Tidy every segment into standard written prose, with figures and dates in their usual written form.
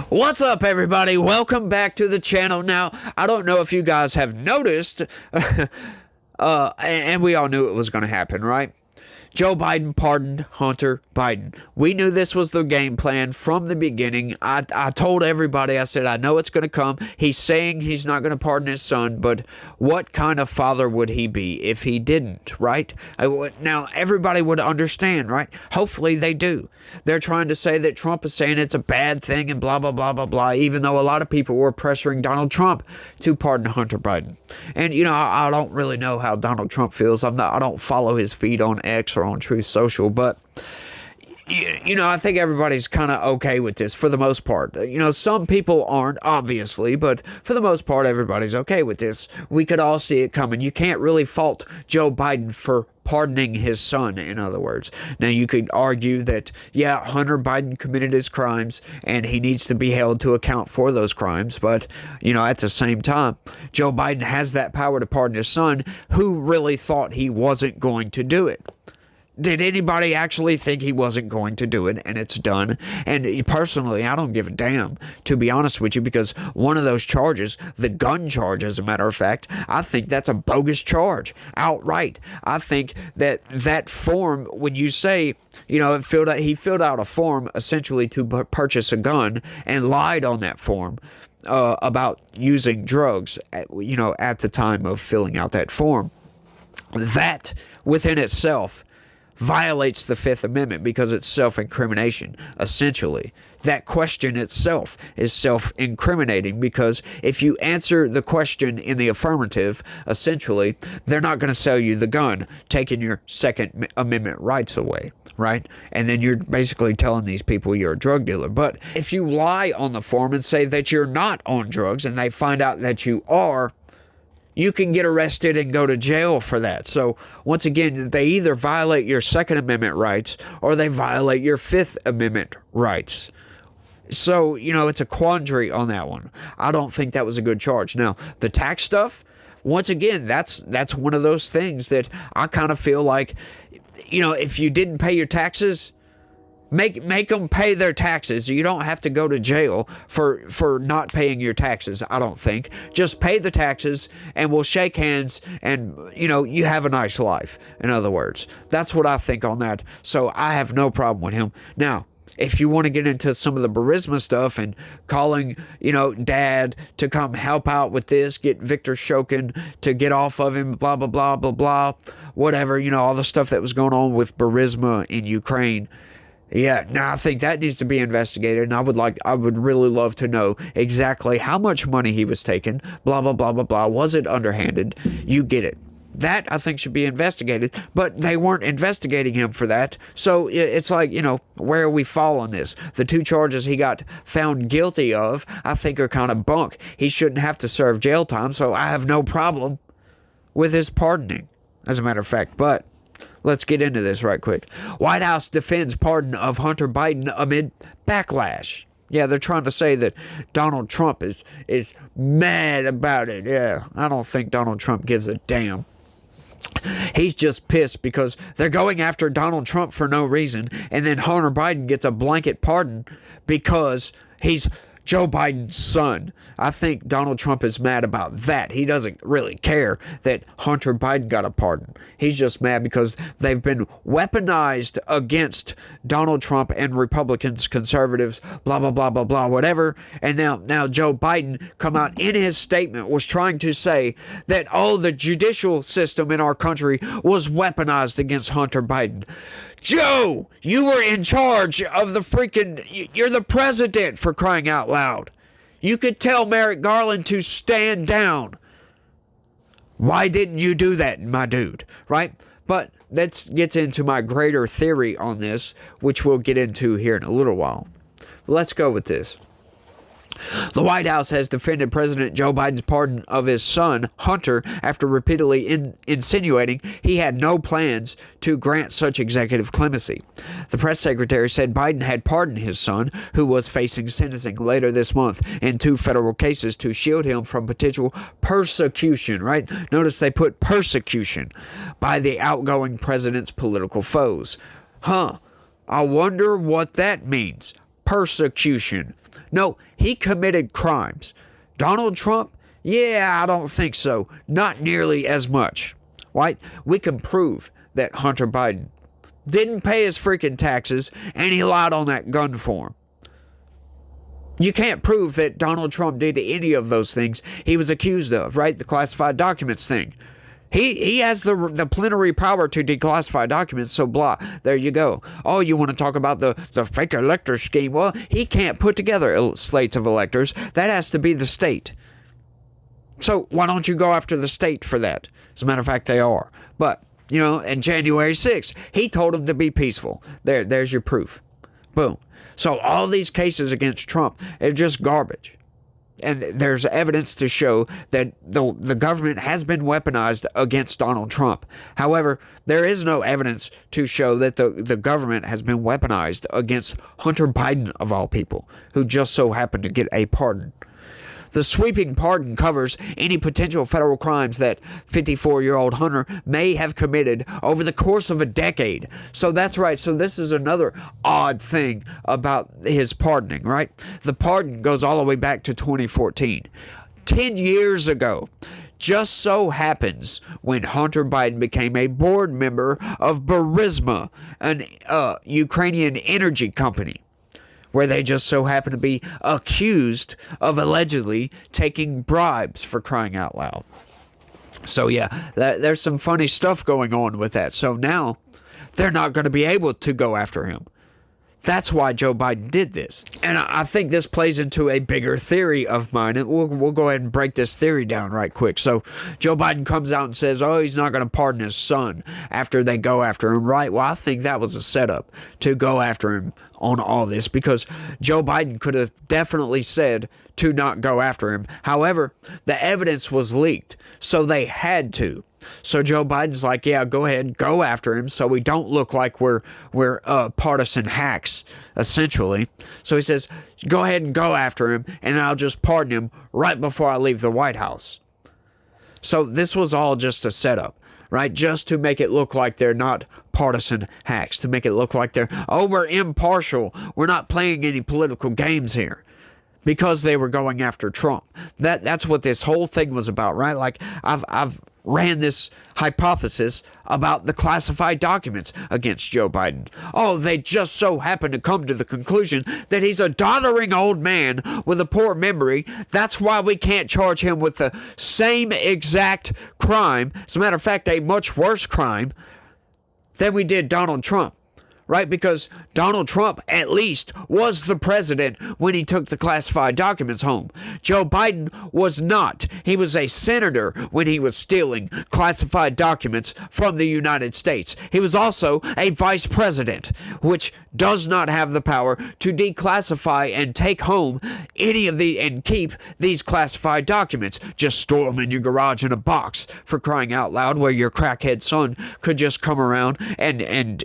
What's up, everybody? Welcome back to the channel. Now, I don't know if you guys have noticed, and we all knew it was going to happen, right? Joe Biden pardoned Hunter Biden. We knew this was the game plan from the beginning. I told everybody, I said, I know it's going to come. He's saying he's not going to pardon his son, but what kind of father would he be if he didn't, right? Now, everybody would understand, right? Hopefully they do. They're trying to say that Trump is saying it's a bad thing and blah, blah, blah, blah, blah, even though a lot of people were pressuring Donald Trump to pardon Hunter Biden. And, you know, I don't really know how Donald Trump feels. I don't follow his feed on X or on Truth Social, but you know, I think everybody's kind of okay with this for the most part. You know, some people aren't, obviously, but for the most part, everybody's okay with this. We could all see it coming. You can't really fault Joe Biden for pardoning his son, in other words. Now, you could argue that, yeah, Hunter Biden committed his crimes and he needs to be held to account for those crimes. But, you know, at the same time, Joe Biden has that power to pardon his son, who really thought he wasn't going to do it. Did anybody actually think he wasn't going to do it? And it's done. And personally, I don't give a damn, to be honest with you, because one of those charges, the gun charge, as a matter of fact, I think that's a bogus charge outright. I think that that form, when you say, you know, he filled out a form essentially to purchase a gun and lied on that form about using drugs, at the time of filling out that form. That within itself violates the Fifth Amendment because it's self-incrimination, essentially. That question itself is self-incriminating because if you answer the question in the affirmative, essentially, they're not going to sell you the gun, taking your Second Amendment rights away, right? And then you're basically telling these people you're a drug dealer. But if you lie on the form and say that you're not on drugs and they find out that you are, you can get arrested and go to jail for that. So, once again, they either violate your Second Amendment rights or they violate your Fifth Amendment rights. So, you know, it's a quandary on that one. I don't think that was a good charge. Now, the tax stuff, once again, that's one of those things that I kind of feel like, you know, if you didn't pay your taxes, Make them pay their taxes. You don't have to go to jail for not paying your taxes, I don't think. Just pay the taxes and we'll shake hands and, you know, you have a nice life, in other words. That's what I think on that. So I have no problem with him. Now, if you want to get into some of the Burisma stuff and calling, you know, Dad to come help out with this, get Viktor Shokin to get off of him, blah, blah, blah, blah, blah, whatever, you know, all the stuff that was going on with Burisma in Ukraine. Yeah, now I think that needs to be investigated, and I would really love to know exactly how much money he was taking, blah, blah, blah, blah, blah. Was it underhanded? You get it. That, I think, should be investigated, but they weren't investigating him for that. So it's like, you know, where we fall on this? The two charges he got found guilty of, I think, are kind of bunk. He shouldn't have to serve jail time, so I have no problem with his pardoning, as a matter of fact, but let's get into this right quick. White House defends pardon of Hunter Biden amid backlash. Yeah, they're trying to say that Donald Trump is mad about it. Yeah, I don't think Donald Trump gives a damn. He's just pissed because they're going after Donald Trump for no reason, and then Hunter Biden gets a blanket pardon because he's Joe Biden's son. I think Donald Trump is mad about that. He doesn't really care that Hunter Biden got a pardon. He's just mad because they've been weaponized against Donald Trump and Republicans, conservatives, blah, blah, blah, blah, blah, whatever. And now Joe Biden come out in his statement was trying to say that, oh, the judicial system in our country was weaponized against Hunter Biden. Joe, you were in charge of the freaking... You're the president, for crying out loud. You could tell Merrick Garland to stand down. Why didn't you do that, my dude? Right? But that gets into my greater theory on this, which we'll get into here in a little while. Let's go with this. The White House has defended President Joe Biden's pardon of his son, Hunter, after repeatedly insinuating he had no plans to grant such executive clemency. The press secretary said Biden had pardoned his son, who was facing sentencing later this month in 2 federal cases to shield him from potential persecution, right? Notice they put persecution by the outgoing president's political foes. I wonder what that means. persecution. No, he committed crimes. Donald Trump, yeah, I don't think so. Not nearly as much. Right? We can prove that Hunter Biden didn't pay his freaking taxes and he lied on that gun form. You can't prove that Donald Trump did any of those things he was accused of, right? The classified documents thing. He has the plenary power to declassify documents, so blah. There you go. Oh, you want to talk about the fake elector scheme? Well, he can't put together slates of electors. That has to be the state. So why don't you go after the state for that? As a matter of fact, they are. But, in January 6th, he told them to be peaceful. There's your proof. Boom. So all these cases against Trump are just garbage. And there's evidence to show that the government has been weaponized against Donald Trump. However, there is no evidence to show that the government has been weaponized against Hunter Biden, of all people, who just so happened to get a pardon. The sweeping pardon covers any potential federal crimes that 54-year-old Hunter may have committed over the course of a decade. So that's right. So this is another odd thing about his pardoning, right? The pardon goes all the way back to 2014. 10 years ago. Just so happens when Hunter Biden became a board member of Burisma, an Ukrainian energy company, where they just so happen to be accused of allegedly taking bribes, for crying out loud. So yeah, there's some funny stuff going on with that. So now they're not going to be able to go after him. That's why Joe Biden did this. And I think this plays into a bigger theory of mine. And we'll go ahead and break this theory down right quick. So Joe Biden comes out and says, he's not going to pardon his son after they go after him, right? Well, I think that was a setup to go after him on all this, because Joe Biden could have definitely said to not go after him. However, the evidence was leaked, so they had to. So Joe Biden's like, yeah, go ahead, go after him, so we don't look like we're partisan hacks, essentially. So he says, go ahead and go after him, and I'll just pardon him right before I leave the White House. So this was all just a setup, right? Just to make it look like they're not partisan hacks, to make it look like we're impartial. We're not playing any political games here. Because they were going after Trump. That's what this whole thing was about, right? Like, I've ran this hypothesis about the classified documents against Joe Biden. They just so happen to come to the conclusion that he's a doddering old man with a poor memory. That's why we can't charge him with the same exact crime, as a matter of fact, a much worse crime, than we did Donald Trump. Right? Because Donald Trump, at least, was the president when he took the classified documents home. Joe Biden was not. He was a senator when he was stealing classified documents from the United States. He was also a vice president, which does not have the power to declassify and take home and keep these classified documents. Just store them in your garage in a box, for crying out loud, where your crackhead son could just come around and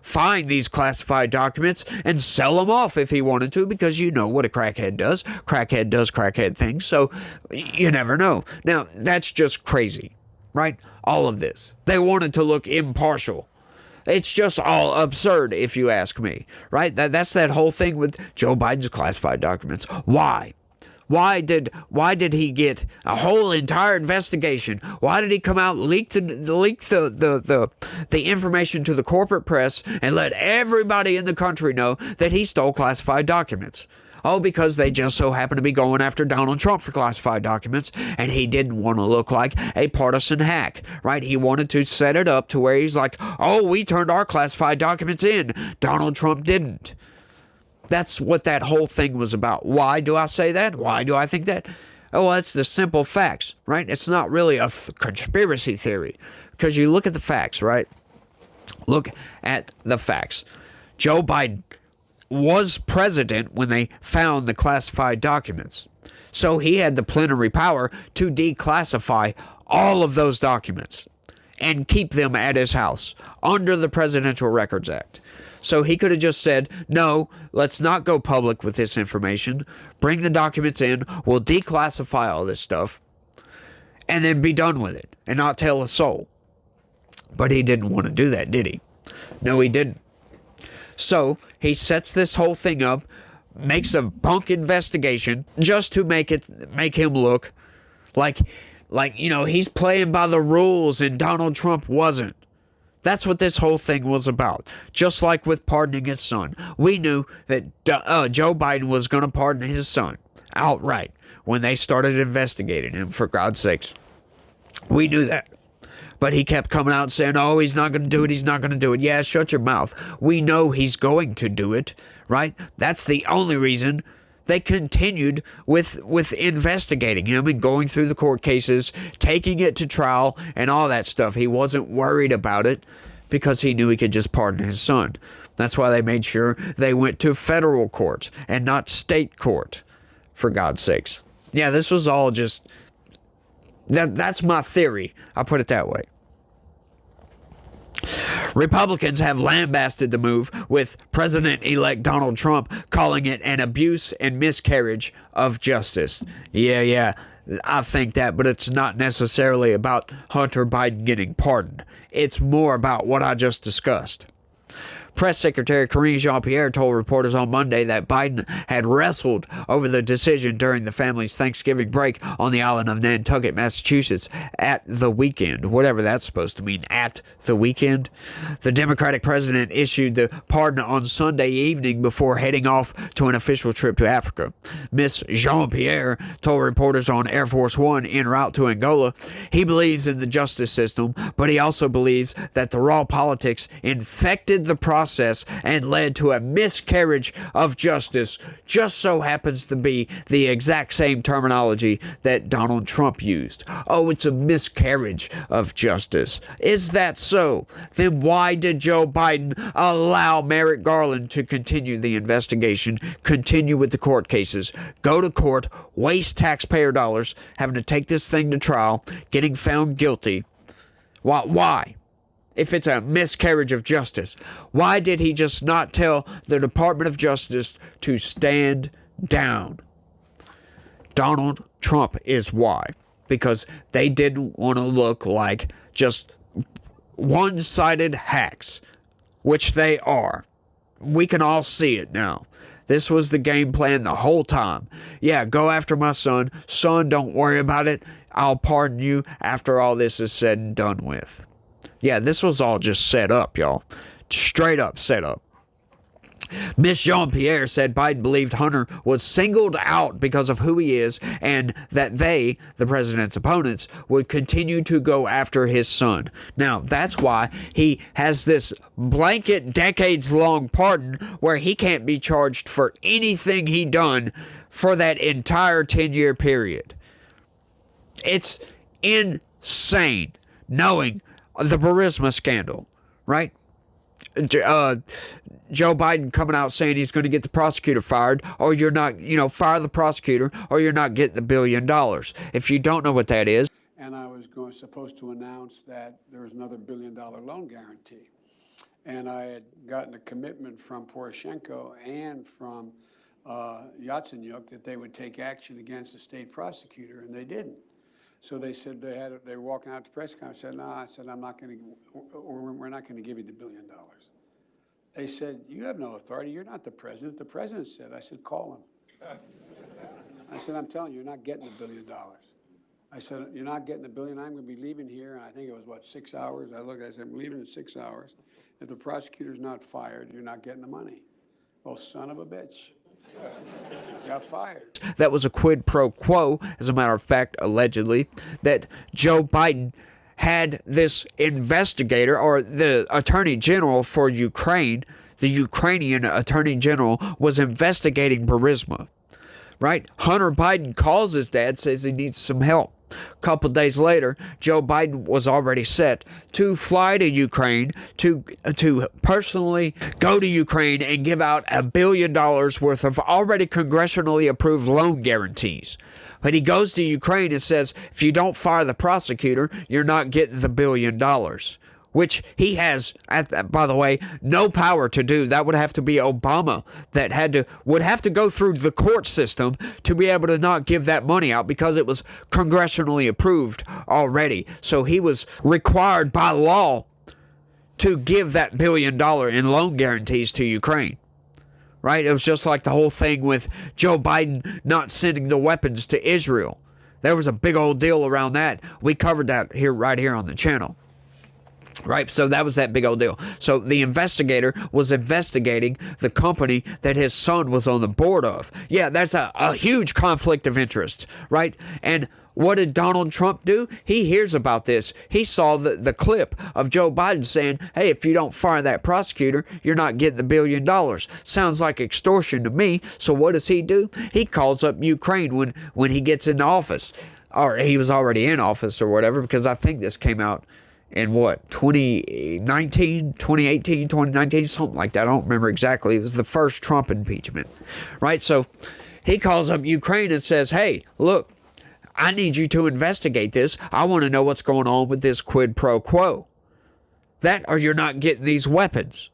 find these classified documents and sell them off if he wanted to, because you know what a crackhead does. Crackhead does crackhead things, so you never know. Now, that's just crazy, right? All of this. They wanted to look impartial. It's just all absurd, if you ask me, right? That's that whole thing with Joe Biden's classified documents. Why? Why did he get a whole entire investigation? Why did he come out, leak the information to the corporate press and let everybody in the country know that he stole classified documents? Because they just so happen to be going after Donald Trump for classified documents, and he didn't want to look like a partisan hack, right? He wanted to set it up to where he's like, we turned our classified documents in. Donald Trump didn't. That's what that whole thing was about. Why do I say that? Why do I think that? It's the simple facts, right? It's not really a conspiracy theory, because you look at the facts, right? Look at the facts. Joe Biden was president when they found the classified documents. So he had the plenary power to declassify all of those documents and keep them at his house under the Presidential Records Act. So he could have just said, no, let's not go public with this information. Bring the documents in. We'll declassify all this stuff and then be done with it and not tell a soul. But he didn't want to do that, did he? No, he didn't. So he sets this whole thing up, makes a bunk investigation just to make him look like he's playing by the rules and Donald Trump wasn't. That's what this whole thing was about. Just like with pardoning his son. We knew that Joe Biden was going to pardon his son outright when they started investigating him, for God's sakes. We knew that. But he kept coming out saying, oh, he's not going to do it, he's not going to do it. Yeah, shut your mouth. We know he's going to do it, right? That's the only reason they continued with investigating him and going through the court cases, taking it to trial and all that stuff. He wasn't worried about it because he knew he could just pardon his son. That's why they made sure they went to federal court and not state court, for God's sakes. Yeah, this was all just... That's my theory. I'll put it that way. Republicans have lambasted the move, with President-elect Donald Trump calling it an abuse and miscarriage of justice. Yeah, I think that, but it's not necessarily about Hunter Biden getting pardoned. It's more about what I just discussed. Press Secretary Karine Jean-Pierre told reporters on Monday that Biden had wrestled over the decision during the family's Thanksgiving break on the island of Nantucket, Massachusetts, at the weekend. Whatever that's supposed to mean, at the weekend. The Democratic president issued the pardon on Sunday evening before heading off to an official trip to Africa. Miss Jean-Pierre told reporters on Air Force One en route to Angola he believes in the justice system, but he also believes that the raw politics infected the process and led to a miscarriage of justice. Just so happens to be the exact same terminology that Donald Trump used. Oh, it's a miscarriage of justice. Is that so? Then why did Joe Biden allow Merrick Garland to continue the investigation, continue with the court cases, go to court, waste taxpayer dollars, having to take this thing to trial, getting found guilty? Why? If it's a miscarriage of justice, why did he just not tell the Department of Justice to stand down? Donald Trump is why. Because they didn't want to look like just one-sided hacks, which they are. We can all see it now. This was the game plan the whole time. Yeah, go after my son. Son, don't worry about it. I'll pardon you after all this is said and done with. Yeah, this was all just set up, y'all. Straight up set up. Miss Jean-Pierre said Biden believed Hunter was singled out because of who he is and that they, the president's opponents, would continue to go after his son. Now, that's why he has this blanket decades-long pardon where he can't be charged for anything he done for that entire 10-year period. It's insane knowing the Burisma scandal, right? Joe Biden coming out saying he's going to get the prosecutor fired, or you're not, fire the prosecutor, or you're not getting the $1 billion. If you don't know what that is. And I was supposed to announce that there was another $1 billion loan guarantee. And I had gotten a commitment from Poroshenko and from Yatsenyuk that they would take action against the state prosecutor, and they didn't. So they said they were walking out to press conference. I said, no, we're not going to give you the $1 billion. They said, you have no authority. You're not the president. The president said. I said, call him. I said, I'm telling you, you're not getting the $1 billion. I said, you're not getting the $1 billion. I'm going to be leaving here. And I think it was, 6 hours? I said, I'm leaving in 6 hours. If the prosecutor's not fired, you're not getting the money. Well, son of a bitch. Got fired. That was a quid pro quo, as a matter of fact, allegedly, that Joe Biden had this investigator, or the attorney general for Ukraine, the Ukrainian attorney general, was investigating Burisma. Right? Hunter Biden calls his dad, says he needs some help. A couple days later, Joe Biden was already set to fly to Ukraine to personally go to Ukraine and give out $1 billion worth of already congressionally approved loan guarantees. But he goes to Ukraine and says, if you don't fire the prosecutor, you're not getting the $1 billion. Which he has, by the way, no power to do. That would have to be Obama that would have to go through the court system to be able to not give that money out, because it was congressionally approved already. So he was required by law to give that $1 billion in loan guarantees to Ukraine. right? It was just like the whole thing with Joe Biden not sending the weapons to Israel. There was a big old deal around that. We covered that right here on the channel. Right, so that was that big old deal. So the investigator was investigating the company that his son was on the board of. Yeah, that's a huge conflict of interest, right? And what did Donald Trump do? He hears about this. He saw the clip of Joe Biden saying, hey, if you don't fire that prosecutor, you're not getting the $1 billion. Sounds like extortion to me. So what does he do? He calls up Ukraine when he gets into office. Or he was already in office or whatever, because I think this came out in 2018, 2019, something like that. I don't remember exactly. It was the first Trump impeachment, right? So he calls up Ukraine and says, hey, look, I need you to investigate this. I want to know what's going on with this quid pro quo. That or you're not getting these weapons.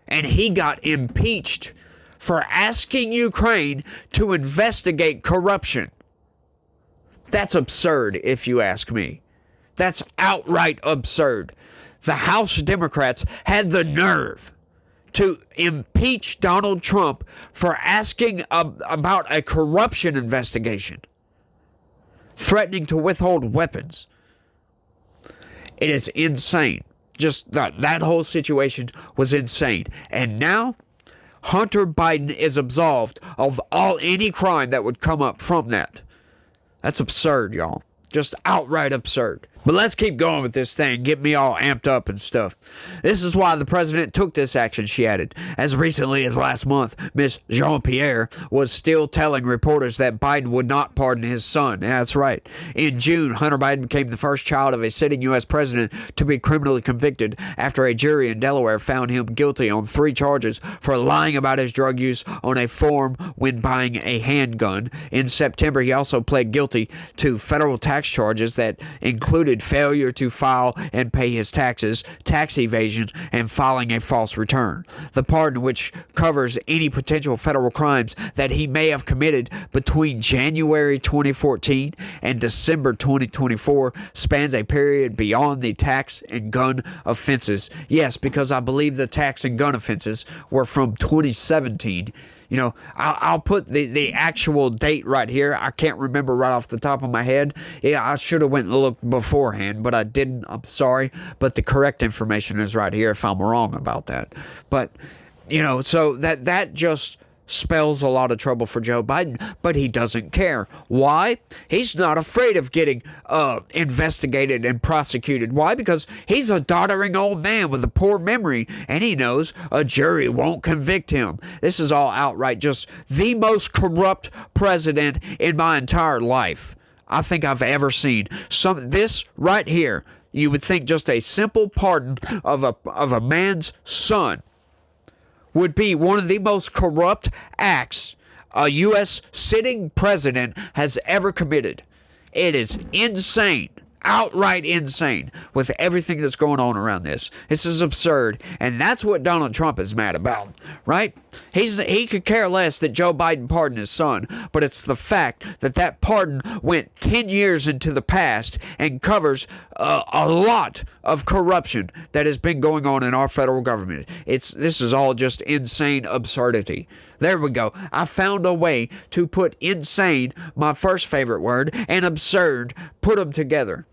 And he got impeached for asking Ukraine to investigate corruption. That's absurd, if you ask me. That's outright absurd. The House Democrats had the nerve to impeach Donald Trump for asking about a corruption investigation, threatening to withhold weapons. It is insane. Just that whole situation was insane. And now Hunter Biden is absolved of any crime that would come up from that. That's absurd, y'all. Just outright absurd. But let's keep going with this thing. Get me all amped up and stuff. This is why the president took this action, she added. As recently as last month, Ms. Jean-Pierre was still telling reporters that Biden would not pardon his son. Yeah, that's right. In June, Hunter Biden became the first child of a sitting U.S. president to be criminally convicted after a jury in Delaware found him guilty on 3 charges for lying about his drug use on a form when buying a handgun. In September, he also pled guilty to federal tax charges that included failure to file and pay his taxes, tax evasion, and filing a false return. The pardon, which covers any potential federal crimes that he may have committed between January 2014 and December 2024, spans a period beyond the tax and gun offenses. Yes, because I believe the tax and gun offenses were from 2017. You know, I'll put the actual date right here. I can't remember right off the top of my head. Yeah, I should have went and looked beforehand, but I didn't. I'm sorry. But the correct information is right here if I'm wrong about that. But, you know, so that just spells a lot of trouble for Joe Biden, but he doesn't care. Why? He's not afraid of getting investigated and prosecuted. Why? Because he's a doddering old man with a poor memory, and he knows a jury won't convict him. This is all outright just the most corrupt president in my entire life I think I've ever seen. This right here, you would think just a simple pardon of a man's son would be one of the most corrupt acts a U.S. sitting president has ever committed. It is insane, outright insane, with everything that's going on around this. This is absurd, and that's what Donald Trump is mad about, right? He could care less that Joe Biden pardoned his son, but it's the fact that pardon went 10 years into the past and covers a lot of corruption that has been going on in our federal government. This is all just insane absurdity. There we go. I found a way to put insane, my first favorite word, and absurd, put them together.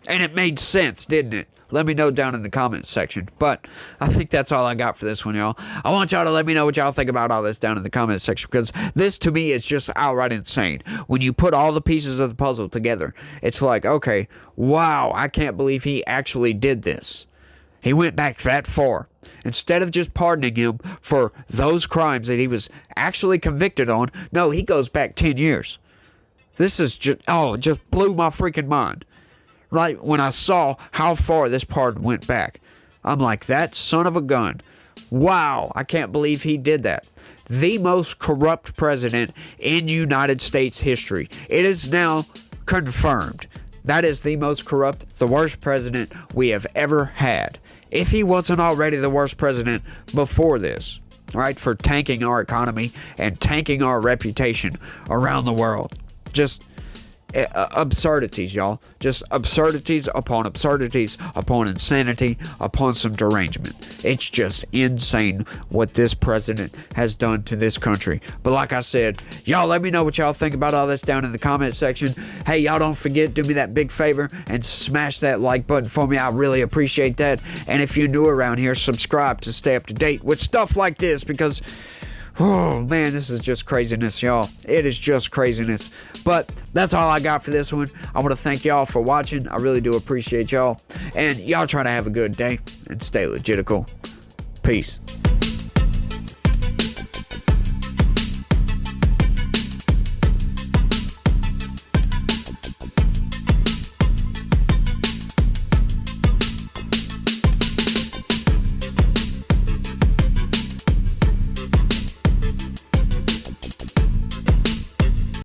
And it made sense, didn't it? Let me know down in the comments section. But I think that's all I got for this one, y'all. I want y'all to let me know what y'all think about all this down in the comments section, because this, to me, is just outright insane. When you put all the pieces of the puzzle together, it's like, okay, wow, I can't believe he actually did this. He went back that far. Instead of just pardoning him for those crimes that he was actually convicted on, no, he goes back 10 years. This is just blew my freaking mind. Right when I saw how far this pardon went back, I'm like, that son of a gun. Wow, I can't believe he did that. The most corrupt president in United States history. It is now confirmed. That is the most corrupt, the worst president we have ever had. If he wasn't already the worst president before this, right, for tanking our economy and tanking our reputation around the world. absurdities, y'all. Just absurdities upon insanity, upon some derangement. It's just insane what this president has done to this country. But like I said, y'all let me know what y'all think about all this down in the comment section. Hey, y'all don't forget, do me that big favor and smash that like button for me. I really appreciate that. And if you're new around here, subscribe to stay up to date with stuff like this, because oh man, this is just craziness, y'all. It is just craziness. But that's all I got for this one. I want to thank y'all for watching. I really do appreciate y'all. And y'all try to have a good day and stay legitical. Peace.